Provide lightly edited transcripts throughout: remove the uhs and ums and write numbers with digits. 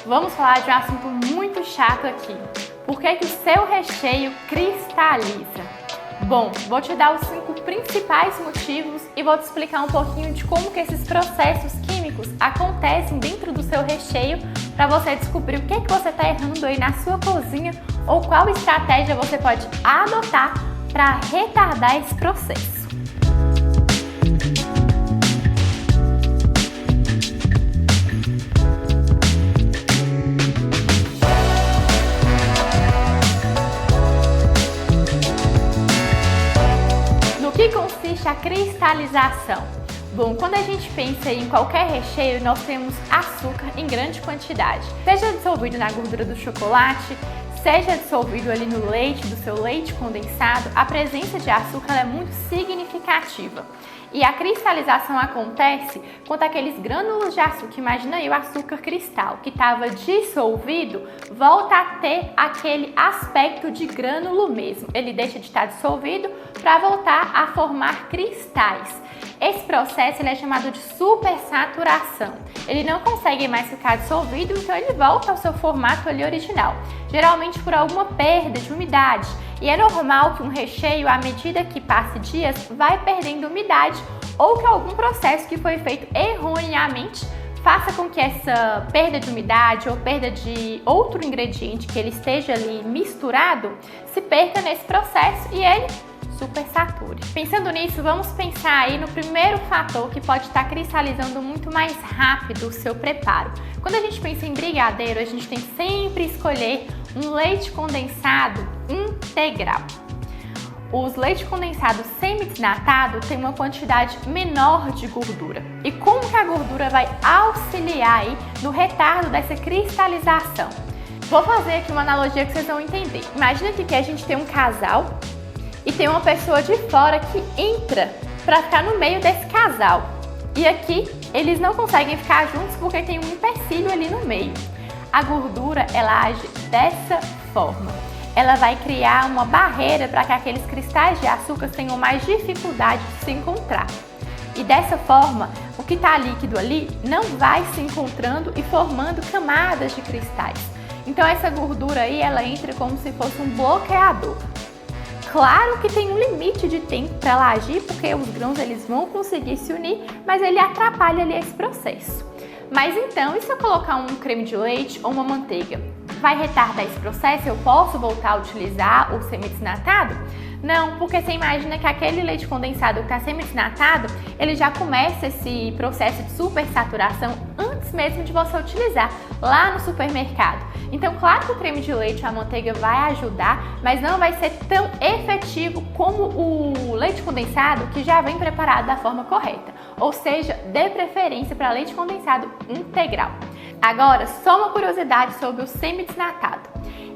Vamos falar de um assunto muito chato aqui. Por que que o seu recheio cristaliza? Bom, vou te dar os 5 principais motivos e vou te explicar um pouquinho de como que esses processos químicos acontecem dentro do seu recheio para você descobrir o que que você está errando aí na sua cozinha ou qual estratégia você pode adotar para retardar esse processo. No que consiste a cristalização? Bom, quando a gente pensa em qualquer recheio, nós temos açúcar em grande quantidade. Seja dissolvido na gordura do chocolate, seja dissolvido ali no leite, do seu leite condensado, a presença de açúcar é muito significativa. E a cristalização acontece quando aqueles grânulos de açúcar, imagina aí o açúcar cristal, que estava dissolvido, volta a ter aquele aspecto de grânulo mesmo. Ele deixa de estar dissolvido para voltar a formar cristais. Esse processo ele é chamado de supersaturação. Ele não consegue mais ficar dissolvido, então ele volta ao seu formato ali original, geralmente por alguma perda de umidade. E é normal que um recheio, à medida que passe dias, vai perdendo umidade ou que algum processo que foi feito erroneamente faça com que essa perda de umidade ou perda de outro ingrediente que ele esteja ali misturado se perca nesse processo e ele supersature. Pensando nisso, vamos pensar aí no primeiro fator que pode estar cristalizando muito mais rápido o seu preparo. Quando a gente pensa em brigadeiro, a gente tem que sempre escolher um leite condensado integral. Os leites condensados semi-desnatados têm uma quantidade menor de gordura. E como que a gordura vai auxiliar aí no retardo dessa cristalização? Vou fazer aqui uma analogia que vocês vão entender. Imagina que a gente tem um casal e tem uma pessoa de fora que entra para ficar no meio desse casal. E aqui eles não conseguem ficar juntos porque tem um empecilho ali no meio. A gordura, ela age dessa forma. Ela vai criar uma barreira para que aqueles cristais de açúcar tenham mais dificuldade de se encontrar. E dessa forma, o que está líquido ali não vai se encontrando e formando camadas de cristais. Então essa gordura aí, ela entra como se fosse um bloqueador. Claro que tem um limite de tempo para ela agir, porque os grãos eles vão conseguir se unir, mas ele atrapalha ali esse processo. Mas então, e se eu colocar um creme de leite ou uma manteiga? Vai retardar esse processo? Eu posso voltar a utilizar o semi-desnatado? Não, porque você imagina que aquele leite condensado que está semi-desnatado, ele já começa esse processo de supersaturação antes mesmo de você utilizar lá no supermercado. Então, claro que o creme de leite ou a manteiga vai ajudar, mas não vai ser tão efetivo como o leite condensado que já vem preparado da forma correta. Ou seja, dê preferência para leite condensado integral. Agora, só uma curiosidade sobre o semi-desnatado.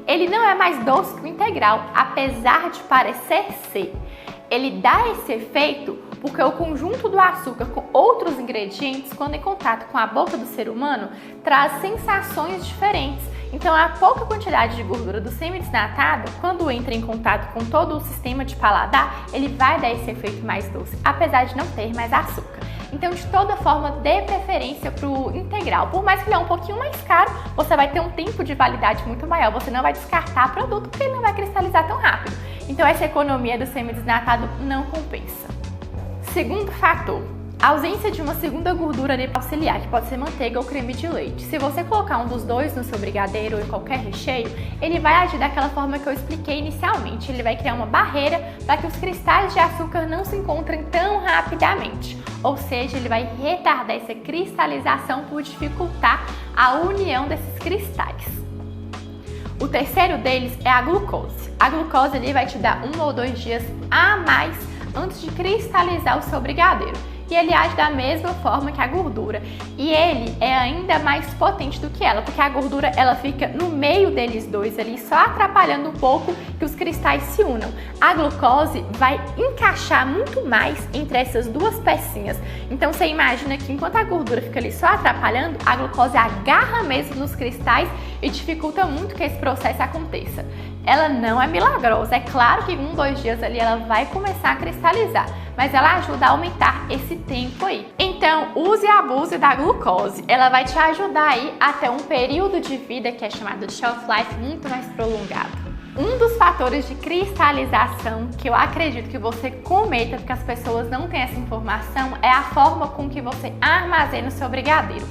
Ele não é mais doce que o integral, apesar de parecer ser. Ele dá esse efeito porque o conjunto do açúcar com outros ingredientes, quando em contato com a boca do ser humano, traz sensações diferentes. Então, a pouca quantidade de gordura do semi-desnatado, quando entra em contato com todo o sistema de paladar, ele vai dar esse efeito mais doce, apesar de não ter mais açúcar. Então, de toda forma, dê preferência para o integral. Por mais que ele é um pouquinho mais caro, você vai ter um tempo de validade muito maior. Você não vai descartar produto porque ele não vai cristalizar tão rápido. Então, essa economia do semi-desnatado não compensa. Segundo fator, a ausência de uma segunda gordura ali para auxiliar, que pode ser manteiga ou creme de leite. Se você colocar um dos dois no seu brigadeiro ou em qualquer recheio, ele vai agir daquela forma que eu expliquei inicialmente. Ele vai criar uma barreira para que os cristais de açúcar não se encontrem tão rapidamente. Ou seja, ele vai retardar essa cristalização por dificultar a união desses cristais. O terceiro deles é a glucose. A glucose ali vai te dar 1 ou 2 dias a mais antes de cristalizar o seu brigadeiro. E ele age da mesma forma que a gordura. E ele é ainda mais potente do que ela, porque a gordura ela fica no meio deles dois ali, só atrapalhando um pouco que os cristais se unam. A glucose vai encaixar muito mais entre essas duas pecinhas. Então você imagina que enquanto a gordura fica ali só atrapalhando, a glucose agarra mesmo nos cristais e dificulta muito que esse processo aconteça. Ela não é milagrosa, é claro que em 1, 2 dias ali ela vai começar a cristalizar, mas ela ajuda a aumentar esse tempo aí. Então, use e abuse da glucose. Ela vai te ajudar aí até um período de vida que é chamado de shelf life muito mais prolongado. Um dos fatores de cristalização que eu acredito que você cometa, porque as pessoas não têm essa informação, é a forma com que você armazena o seu brigadeiro.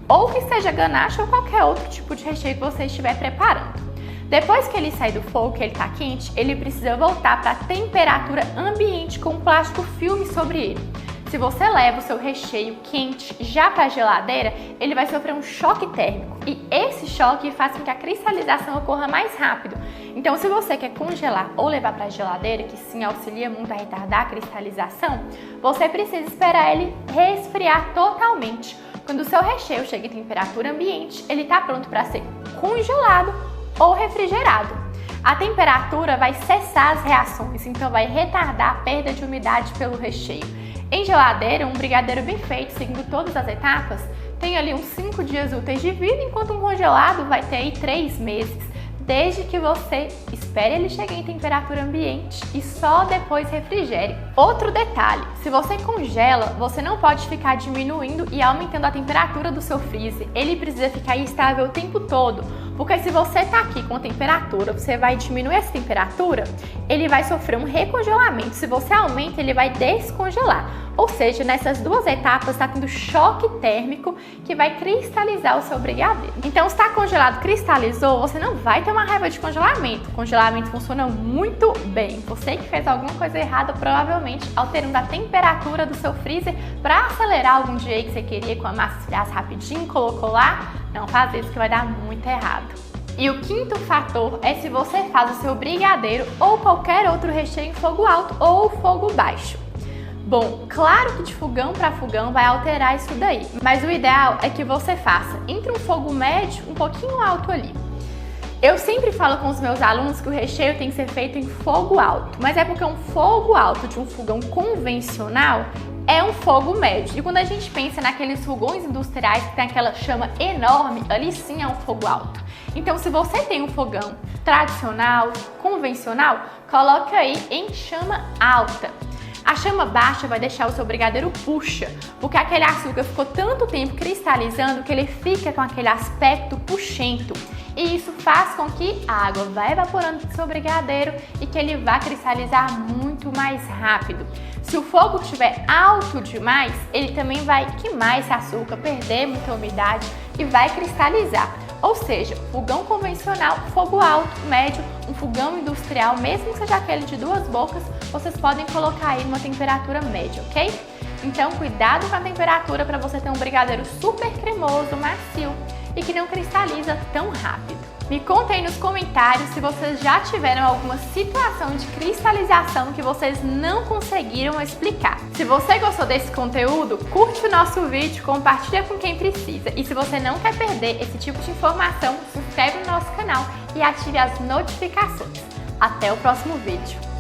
Ou que seja ganache ou qualquer outro tipo de recheio que você estiver preparando. Depois que ele sai do fogo, que ele está quente, ele precisa voltar para a temperatura ambiente com um plástico filme sobre ele. Se você leva o seu recheio quente já para a geladeira, ele vai sofrer um choque térmico e esse choque faz com que a cristalização ocorra mais rápido. Então, se você quer congelar ou levar para a geladeira, que sim auxilia muito a retardar a cristalização, você precisa esperar ele resfriar totalmente. Quando o seu recheio chega em temperatura ambiente, ele está pronto para ser congelado ou refrigerado. A temperatura vai cessar as reações, então vai retardar a perda de umidade pelo recheio. Em geladeira, um brigadeiro bem feito, seguindo todas as etapas, tem ali uns 5 dias úteis de vida, enquanto um congelado vai ter aí 3 meses, desde que você espere ele chegar em temperatura ambiente e só depois refrigere. Outro detalhe, se você congela, você não pode ficar diminuindo e aumentando a temperatura do seu freezer. Ele precisa ficar estável o tempo todo, porque se você está aqui com a temperatura, você vai diminuir essa temperatura, ele vai sofrer um recongelamento. Se você aumenta, ele vai descongelar. Ou seja, nessas duas etapas está tendo choque térmico que vai cristalizar o seu brigadeiro. Então, se está congelado, cristalizou, você não vai ter uma raiva de congelamento. O congelamento funciona muito bem. Você que fez alguma coisa errada, provavelmente alterando a temperatura do seu freezer para acelerar algum dia que você queria com a massa esfriasse rapidinho, colocou lá, não faz isso que vai dar muito errado. E o quinto fator é se você faz o seu brigadeiro ou qualquer outro recheio em fogo alto ou fogo baixo. Bom, claro que de fogão para fogão vai alterar isso daí, mas o ideal é que você faça entre um fogo médio um pouquinho alto ali. Eu sempre falo com os meus alunos que o recheio tem que ser feito em fogo alto, mas é porque um fogo alto de um fogão convencional é um fogo médio. E quando a gente pensa naqueles fogões industriais que tem aquela chama enorme, ali sim é um fogo alto. Então, se você tem um fogão tradicional, convencional, coloque aí em chama alta. A chama baixa vai deixar o seu brigadeiro puxa, porque aquele açúcar ficou tanto tempo cristalizando que ele fica com aquele aspecto puxento. E isso faz com que a água vá evaporando do seu brigadeiro e que ele vá cristalizar muito mais rápido. Se o fogo estiver alto demais, ele também vai queimar esse açúcar, perder muita umidade e vai cristalizar. Ou seja, fogão convencional, fogo alto, médio, um fogão industrial, mesmo que seja aquele de 2 bocas, vocês podem colocar aí numa temperatura média, ok? Então, cuidado com a temperatura para você ter um brigadeiro super cremoso, macio e que não cristaliza tão rápido. Me conta aí nos comentários se vocês já tiveram alguma situação de cristalização que vocês não conseguiram explicar. Se você gostou desse conteúdo, curte o nosso vídeo, compartilha com quem precisa. E se você não quer perder esse tipo de informação, se inscreve no nosso canal e ative as notificações. Até o próximo vídeo!